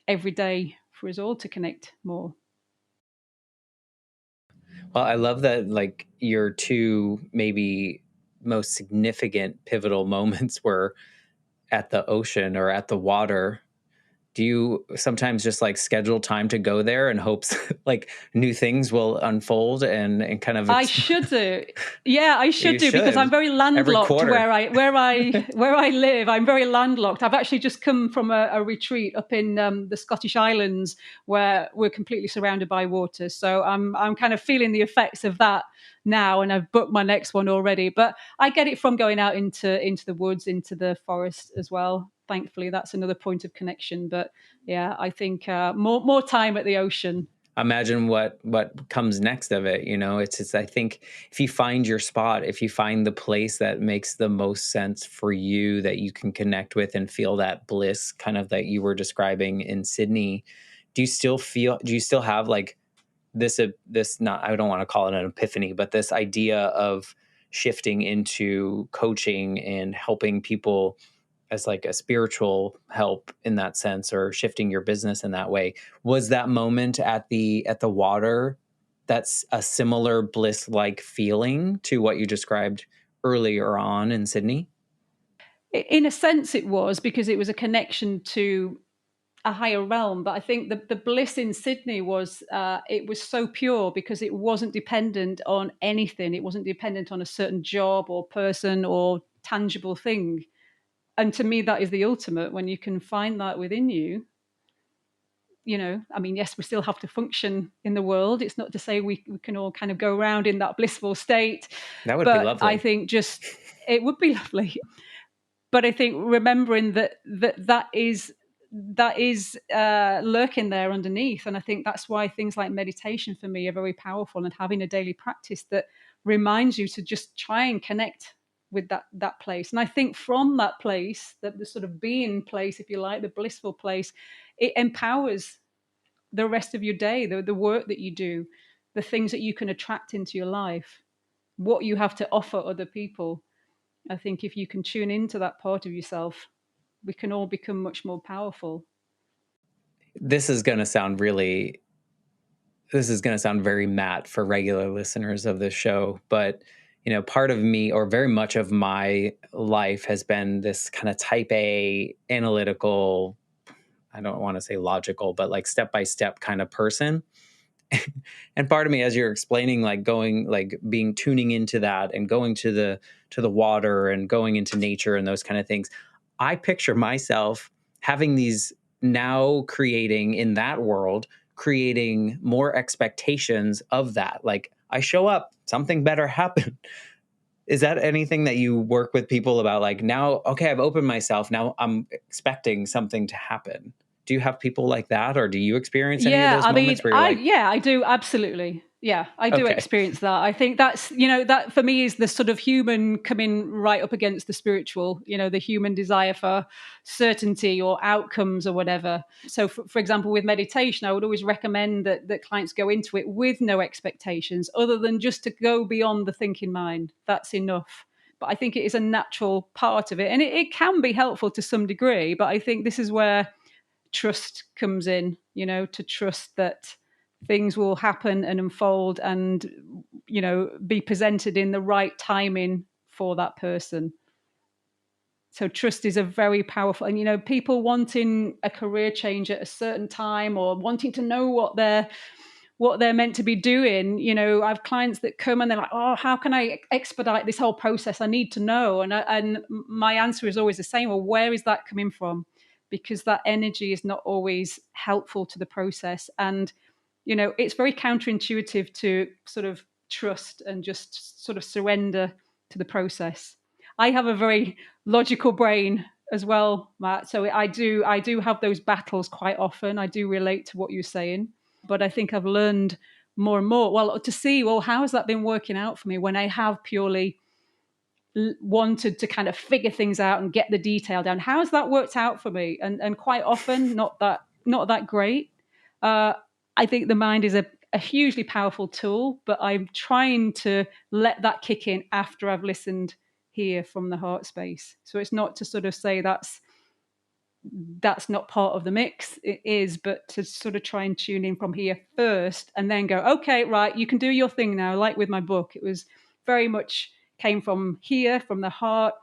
[SPEAKER 1] every day for us all to connect more.
[SPEAKER 2] Well, I love that, like, your two maybe most significant pivotal moments were at the ocean or at the water. Do you sometimes just like schedule time to go there in hopes like new things will unfold and kind of
[SPEAKER 1] I should do. Yeah, I should
[SPEAKER 2] you
[SPEAKER 1] do, because I'm
[SPEAKER 2] should
[SPEAKER 1] very
[SPEAKER 2] every
[SPEAKER 1] landlocked
[SPEAKER 2] quarter.
[SPEAKER 1] where I live. I'm very landlocked. I've actually just come from a retreat up in the Scottish Islands, where we're completely surrounded by water. So I'm kind of feeling the effects of that now, and I've booked my next one already. But I get it from going out into the woods, into the forest as well. Thankfully, that's another point of connection. But yeah, I think more time at the ocean.
[SPEAKER 2] Imagine what comes next of it. It's I think if you find your spot, if you find the place that makes the most sense for you, that you can connect with and feel that bliss kind of that you were describing in Sydney, do you still have like this, not, I don't want to call it an epiphany, but this idea of shifting into coaching and helping people as like a spiritual help in that sense, or shifting your business in that way? Was that moment at the water that's a similar bliss like feeling to what you described earlier on in Sydney?
[SPEAKER 1] In a sense, it was, because it was a connection to a higher realm. But I think the bliss in Sydney was it was so pure, because it wasn't dependent on anything. It wasn't dependent on a certain job or person or tangible thing. And to me, that is the ultimate, when you can find that within you. I mean, yes, we still have to function in the world. It's not to say we can all kind of go around in that blissful state.
[SPEAKER 2] That would be
[SPEAKER 1] But I
[SPEAKER 2] lovely.
[SPEAKER 1] think just it would be lovely. But I think remembering that is lurking there underneath. And I think that's why things like meditation for me are very powerful, and having a daily practice that reminds you to just try and connect with that place. And I think from that place, that the sort of being place, if you like, the blissful place, it empowers the rest of your day, the work that you do, the things that you can attract into your life, what you have to offer other people. I think if you can tune into that part of yourself, we can all become much more powerful.
[SPEAKER 2] This is going to sound really this is going to sound very Matt for regular listeners of this show, but part of me, or very much of my life, has been this kind of type A, analytical, I don't want to say logical, but like step by step kind of person. And part of me, as you're explaining, like going, like being tuning into that and going to the water and going into nature and those kind of things, I picture myself having these, now creating in that world, creating more expectations of that. Like, I show up, something better happen. Is that anything that you work with people about? Like, now, okay, I've opened myself. Now I'm expecting something to happen. Do you have people like that, or do you experience any of
[SPEAKER 1] Yeah,
[SPEAKER 2] those
[SPEAKER 1] I mean,
[SPEAKER 2] moments where you're like,
[SPEAKER 1] I do, absolutely. Yeah, I do
[SPEAKER 2] okay,
[SPEAKER 1] experience that. I think that's, that for me is the sort of human coming right up against the spiritual, the human desire for certainty or outcomes or whatever. So, for example, with meditation, I would always recommend that clients go into it with no expectations other than just to go beyond the thinking mind. That's enough. But I think it is a natural part of it. And it can be helpful to some degree. But I think this is where trust comes in, to trust that things will happen and unfold and, be presented in the right timing for that person. So trust is a very powerful, and people wanting a career change at a certain time, or wanting to know what they're meant to be doing. I have clients that come and they're like, oh, how can I expedite this whole process? I need to know. And my answer is always the same. Well, where is that coming from? Because that energy is not always helpful to the process. And, it's very counterintuitive to sort of trust and just sort of surrender to the process. I have a very logical brain as well, Matt. So I do have those battles quite often. I do relate to what you're saying, but I think I've learned more and more, well, to see, well, how has that been working out for me when I have purely wanted to kind of figure things out and get the detail down. How has that worked out for me? And quite often not that great. uh, I think the mind is a hugely powerful tool, but I'm trying to let that kick in after I've listened here from the heart space. So it's not to sort of say that's not part of the mix. It is, but to sort of try and tune in from here first and then go, okay, right, you can do your thing now. Like with my book, it was very much came from here, from the heart.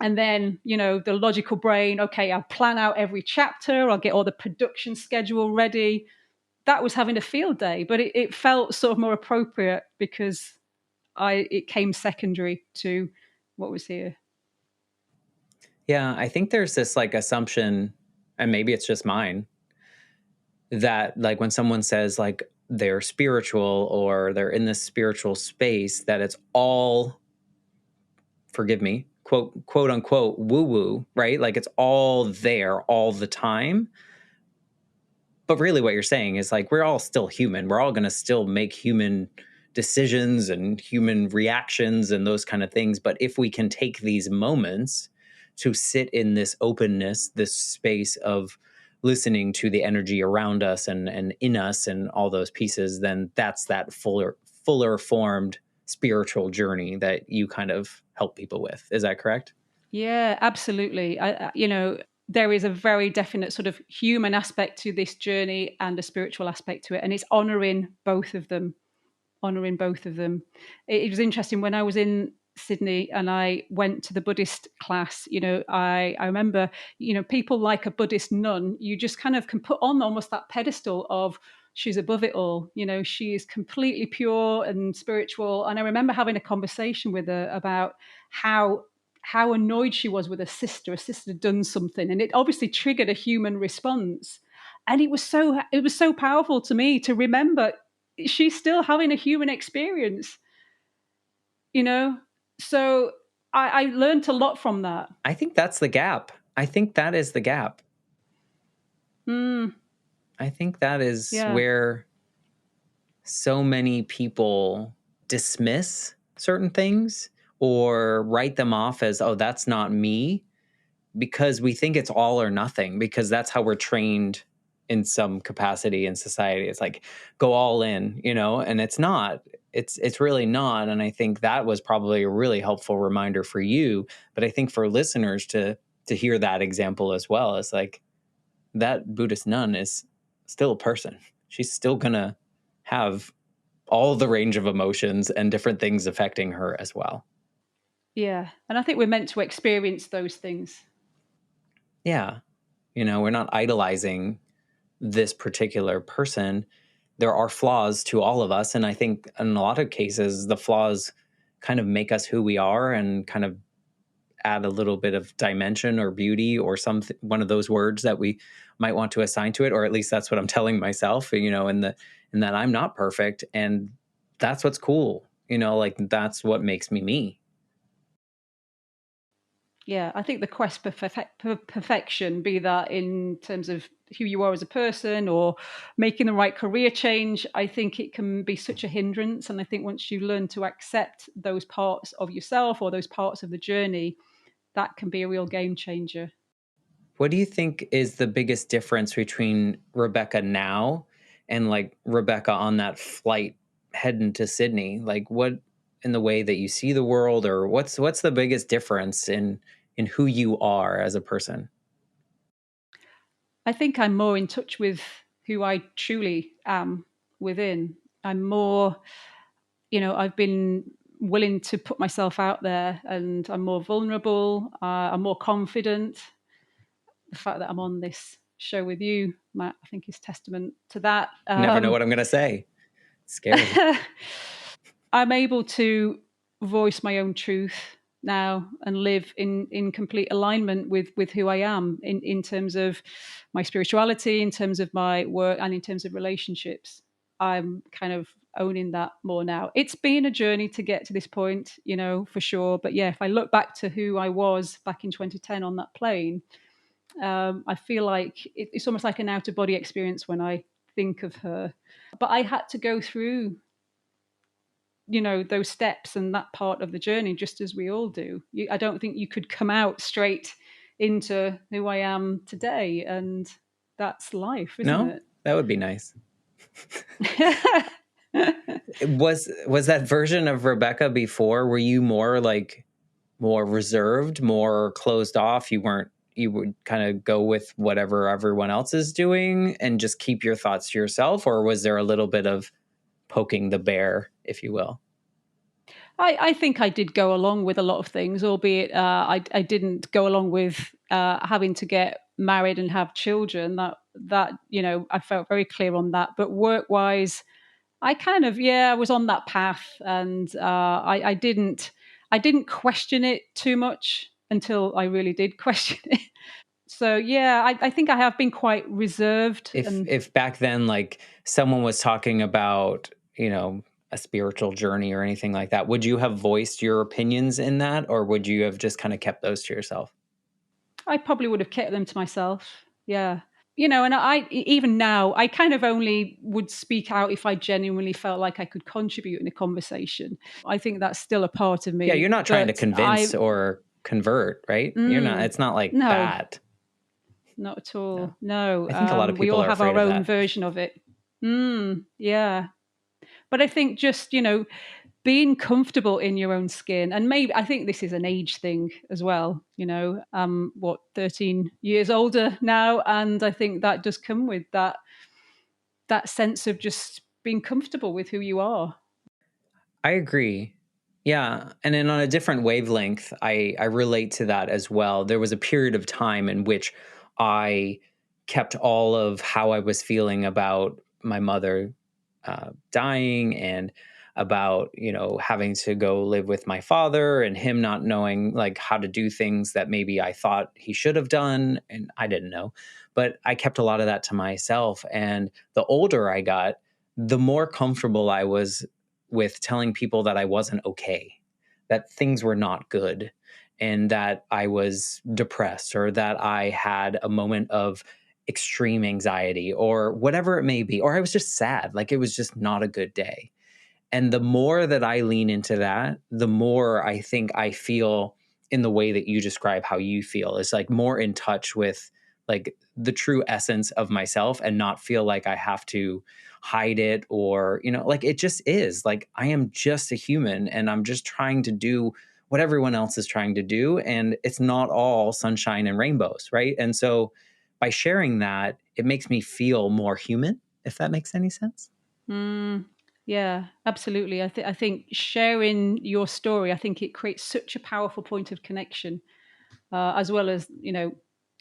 [SPEAKER 1] And then, the logical brain, okay, I'll plan out every chapter, I'll get all the production schedule ready. That was having a field day, but it felt sort of more appropriate because it came secondary to what was here.
[SPEAKER 2] Yeah, I think there's this like assumption, and maybe it's just mine, that like when someone says like they're spiritual or they're in this spiritual space, that it's all, forgive me, quote unquote, woo woo, right? Like it's all there all the time. But really what you're saying is like we're all still human. We're all going to still make human decisions and human reactions and those kind of things. But if we can take these moments to sit in this openness, this space of listening to the energy around us and in us and all those pieces, then that's that fuller formed spiritual journey that you kind of help people with. Is that correct?
[SPEAKER 1] Yeah, absolutely. There is a very definite sort of human aspect to this journey and a spiritual aspect to it, and it's honoring both of them. Honoring both of them. It was interesting when I was in Sydney and I went to the Buddhist class. I remember, people like a Buddhist nun, you just kind of can put on almost that pedestal of she's above it all. She is completely pure and spiritual. And I remember having a conversation with her about how annoyed she was with her sister. Her sister had done something, and it obviously triggered a human response. And it was so powerful to me to remember she's still having a human experience, you know? So I learned a lot from that.
[SPEAKER 2] I think that's the gap. I think that is the gap.
[SPEAKER 1] Mm,
[SPEAKER 2] I think that is
[SPEAKER 1] yeah.
[SPEAKER 2] where so many people dismiss certain things or write them off as, oh, that's not me, because we think it's all or nothing, because that's how we're trained in some capacity in society. It's like, go all in, and it's not. It's really not. And I think that was probably a really helpful reminder for you. But I think for listeners to hear that example as well, is like that Buddhist nun is still a person. She's still gonna have all the range of emotions and different things affecting her as well.
[SPEAKER 1] Yeah. And I think we're meant to experience those things.
[SPEAKER 2] Yeah. We're not idolizing this particular person. There are flaws to all of us. And I think in a lot of cases, the flaws kind of make us who we are and kind of add a little bit of dimension or beauty or one of those words that we might want to assign to it, or at least that's what I'm telling myself, in that I'm not perfect, and that's what's cool, like that's what makes me me.
[SPEAKER 1] Yeah. I think the quest for perfection, be that in terms of who you are as a person or making the right career change, I think it can be such a hindrance. And I think once you learn to accept those parts of yourself or those parts of the journey, that can be a real game changer.
[SPEAKER 2] What do you think is the biggest difference between Rebecca now and like Rebecca on that flight heading to Sydney? Like what in the way that you see the world, or what's the biggest difference in who you are as a person?
[SPEAKER 1] I think I'm more in touch with who I truly am within. I'm more, I've been willing to put myself out there and I'm more vulnerable. I'm more confident. The fact that I'm on this show with you, Matt, I think is testament to that.
[SPEAKER 2] Never know what I'm going to say. It's scary.
[SPEAKER 1] I'm able to voice my own truth now and live in complete alignment with who I am in terms of my spirituality, in terms of my work, and in terms of relationships. I'm kind of owning that more now. It's been a journey to get to this point, for sure. But yeah, if I look back to who I was back in 2010 on that plane, I feel like it's almost like an out of body experience when I think of her. But I had to go through those steps and that part of the journey just as we all do. I don't think you could come out straight into who I am today, and that's life, isn't
[SPEAKER 2] No,
[SPEAKER 1] it?
[SPEAKER 2] that would be nice. Was that version of Rebecca before? Were you more reserved, more closed off? You weren't you would kind of go with whatever everyone else is doing and just keep your thoughts to yourself? Or was there a little bit of poking the bear, if you will?
[SPEAKER 1] I think I did go along with a lot of things, albeit I didn't go along with having to get married and have children. That I felt very clear on that. But work wise, I kind of I was on that path, and I didn't question it too much until I really did question it. So yeah, I think I have been quite reserved and
[SPEAKER 2] If back then, like, someone was talking about, a spiritual journey or anything like that, would you have voiced your opinions in that, or would you have just kind of kept those to yourself?
[SPEAKER 1] I probably would have kept them to myself. Yeah. And even now, I kind of only would speak out if I genuinely felt like I could contribute in a conversation. I think that's still a part of
[SPEAKER 2] Yeah, you're
[SPEAKER 1] me,
[SPEAKER 2] not trying to
[SPEAKER 1] but
[SPEAKER 2] convince or convert, right?
[SPEAKER 1] mm,
[SPEAKER 2] It's not like
[SPEAKER 1] no,
[SPEAKER 2] that.
[SPEAKER 1] not at
[SPEAKER 2] No.
[SPEAKER 1] all. No,
[SPEAKER 2] I think a lot of
[SPEAKER 1] we
[SPEAKER 2] people
[SPEAKER 1] all
[SPEAKER 2] are
[SPEAKER 1] have
[SPEAKER 2] afraid
[SPEAKER 1] our
[SPEAKER 2] of
[SPEAKER 1] own
[SPEAKER 2] that.
[SPEAKER 1] version of it. Yeah. But I think just, being comfortable in your own skin, and maybe I think this is an age thing as well. 13 years older now, and I think that does come with that sense of just being comfortable with who you are.
[SPEAKER 2] I agree. Yeah, and then on a different wavelength, I relate to that as well. There was a period of time in which I kept all of how I was feeling about my mother dying, and about having to go live with my father, and him not knowing like how to do things that maybe I thought he should have done, and I didn't know. But I kept a lot of that to myself. And the older I got, the more comfortable I was with telling people that I wasn't okay, that things were not good, and that I was depressed, or that I had a moment of extreme anxiety, or whatever it may be, or I was just sad, like it was just not a good day. And the more that I lean into that, the more I think I feel in the way that you describe how you feel. It's like more in touch with like the true essence of myself, and not feel like I have to hide it, or, like it just is like I am just a human, and I'm just trying to do what everyone else is trying to do. And it's not all sunshine and rainbows, right? And so by sharing that, it makes me feel more human, if that makes any sense.
[SPEAKER 1] Mm, yeah, absolutely. I think sharing your story, I think it creates such a powerful point of connection, as well as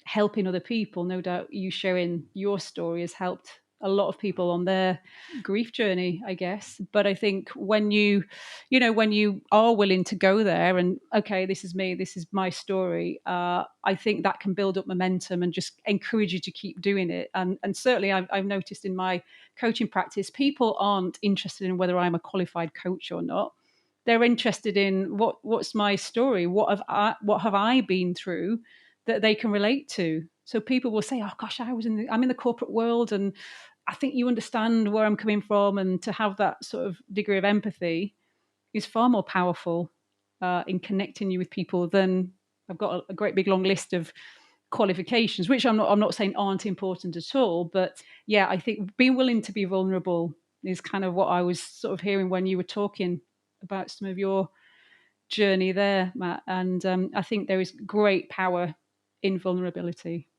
[SPEAKER 1] helping other people. No doubt, you sharing your story has helped a lot of people on their grief journey, I guess. But I think when you are willing to go there and okay, this is me, this is my story. I think that can build up momentum and just encourage you to keep doing it. And certainly, I've noticed in my coaching practice, people aren't interested in whether I'm a qualified coach or not. They're interested in what's my story, what have I been through that they can relate to. So people will say, "Oh gosh, I'm in the corporate world, and I think you understand where I'm coming from." And to have that sort of degree of empathy is far more powerful in connecting you with people than I've got a great big long list of qualifications, which I'm not saying aren't important at all. But yeah, I think being willing to be vulnerable is kind of what I was sort of hearing when you were talking about some of your journey there, Matt. And I think there is great power in vulnerability.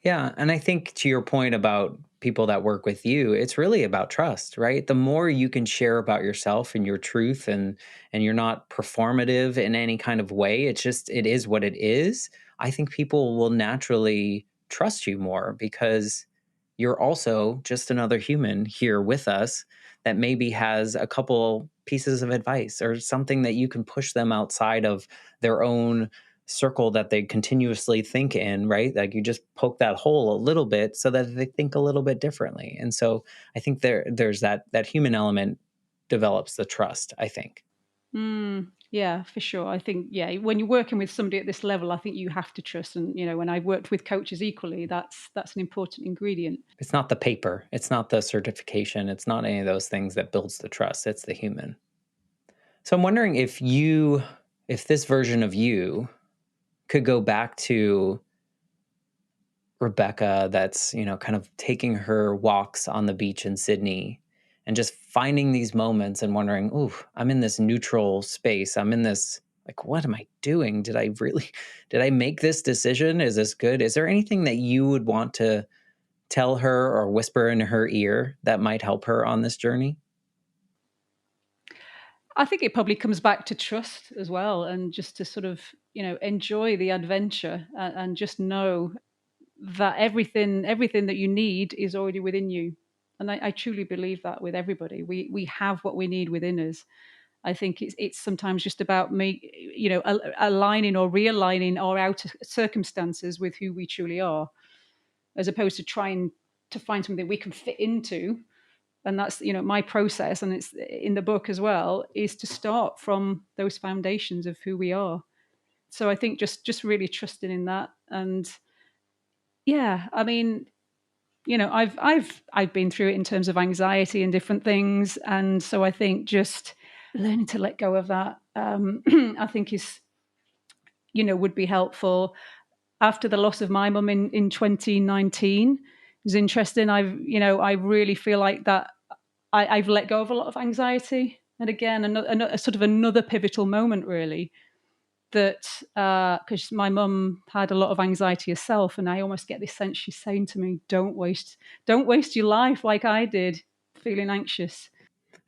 [SPEAKER 2] Yeah, and I think to your point about people that work with you, it's really about trust, right? The more you can share about yourself and your truth, and you're not performative in any kind of way, it's just it is what it is. I think people will naturally trust you more, because you're also just another human here with us that maybe has a couple pieces of advice or something that you can push them outside of their own circle that they continuously think in, right? Like you just poke that hole a little bit so that they think a little bit differently. And so I think there's that human element develops the trust, I think.
[SPEAKER 1] Yeah, for sure. I think, yeah, when you're working with somebody at this level, I think you have to trust. And, when I've worked with coaches equally, that's an important ingredient.
[SPEAKER 2] It's not the paper, it's not the certification, it's not any of those things that builds the trust, it's the human. So I'm wondering if this version of you could go back to Rebecca that's, kind of taking her walks on the beach in Sydney, and just finding these moments and wondering, ooh, I'm in this neutral space. I'm in this like, what am I doing? Did I make this decision? Is this good? Is there anything that you would want to tell her or whisper in her ear that might help her on this journey?
[SPEAKER 1] I think it probably comes back to trust as well, and just to sort of, enjoy the adventure, and just know that everything that you need is already within you. And I truly believe that with everybody. We have what we need within us. I think it's sometimes just about aligning or realigning our outer circumstances with who we truly are, as opposed to trying to find something we can fit into. And that's my process, and it's in the book as well, is to start from those foundations of who we are. So I think just really trusting in that. And yeah, I mean, I've been through it in terms of anxiety and different things, and so I think just learning to let go of that, I think is would be helpful. After the loss of my mum in 2019, it was interesting. I really feel like that I've let go of a lot of anxiety, and again, another sort of another pivotal moment, really, that because my mum had a lot of anxiety herself, and I almost get this sense she's saying to me, don't waste your life like I did, feeling anxious.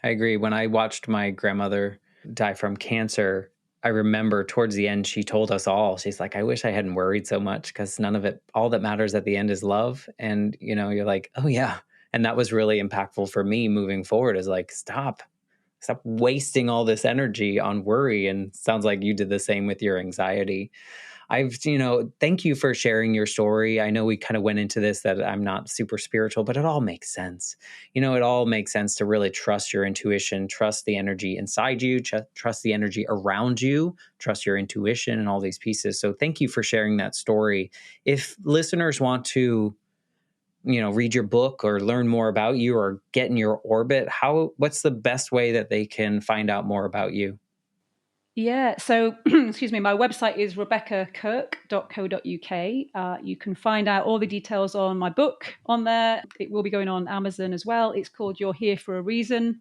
[SPEAKER 2] I agree. When I watched my grandmother die from cancer, I remember towards the end, she told us all, she's like, I wish I hadn't worried so much because none of it, all that matters at the end is love. And, you're like, oh, yeah. And that was really impactful for me moving forward, is like, stop wasting all this energy on worry. And sounds like you did the same with your anxiety. Thank you for sharing your story. I know we kind of went into this that I'm not super spiritual, but it all makes sense. It all makes sense to really trust your intuition, trust the energy inside you, trust the energy around you, trust your intuition and all these pieces. So thank you for sharing that story. If listeners want to, read your book or learn more about you or get in your orbit, what's the best way that they can find out more about you?
[SPEAKER 1] Yeah, so excuse me, my website is rebeccakirk.co.uk. You can find out all the details on my book on there. It will be going on Amazon as well. It's called You're Here for a Reason.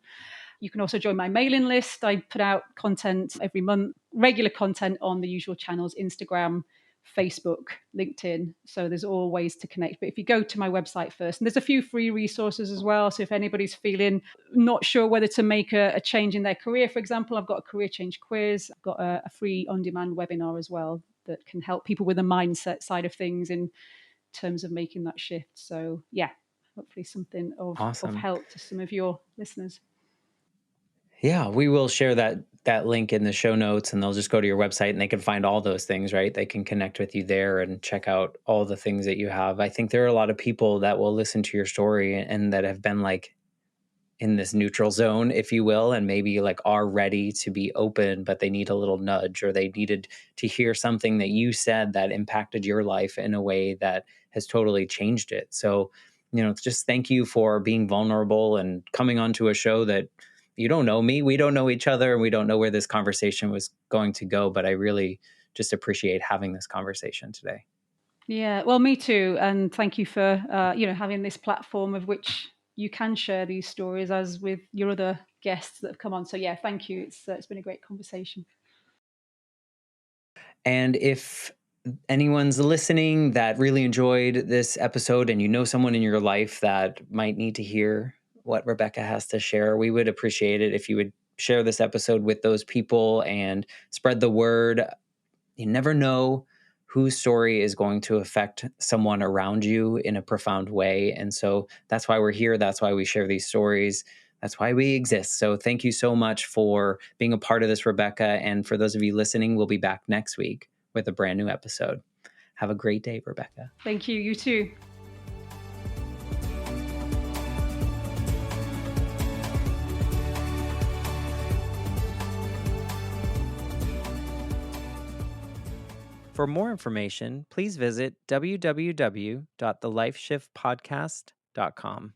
[SPEAKER 1] You can also join my mailing list. I put out content every month, regular content on the usual channels: Instagram, Facebook, LinkedIn. So there's all ways to connect. But if you go to my website first, and there's a few free resources as well. So if anybody's feeling not sure whether to make a change in their career, for example, I've got a career change quiz. I've got a free on-demand webinar as well that can help people with the mindset side of things in terms of making that shift. So yeah, hopefully something of
[SPEAKER 2] Awesome.
[SPEAKER 1] help to some of your listeners.
[SPEAKER 2] Yeah, we will share that link in the show notes, and they'll just go to your website and they can find all those things, right? They can connect with you there and check out all the things that you have. I think there are a lot of people that will listen to your story and that have been like in this neutral zone, if you will, and maybe like are ready to be open, but they need a little nudge, or they needed to hear something that you said that impacted your life in a way that has totally changed it. So, just thank you for being vulnerable and coming onto a show that you don't know me, we don't know each other, and we don't know where this conversation was going to go. But I really just appreciate having this conversation today.
[SPEAKER 1] Yeah, well, me too, and thank you for having this platform of which you can share these stories, as with your other guests that have come on. So yeah, thank you. It's been a great conversation.
[SPEAKER 2] And if anyone's listening that really enjoyed this episode and you know someone in your life that might need to hear what Rebecca has to share, we would appreciate it if you would share this episode with those people and spread the word. You never know whose story is going to affect someone around you in a profound way. And so that's why we're here. That's why we share these stories. That's why we exist. So thank you so much for being a part of this, Rebecca. And for those of you listening, we'll be back next week with a brand new episode. Have a great day, Rebecca.
[SPEAKER 1] Thank you. You too.
[SPEAKER 2] For more information, please visit www.thelifeshiftpodcast.com.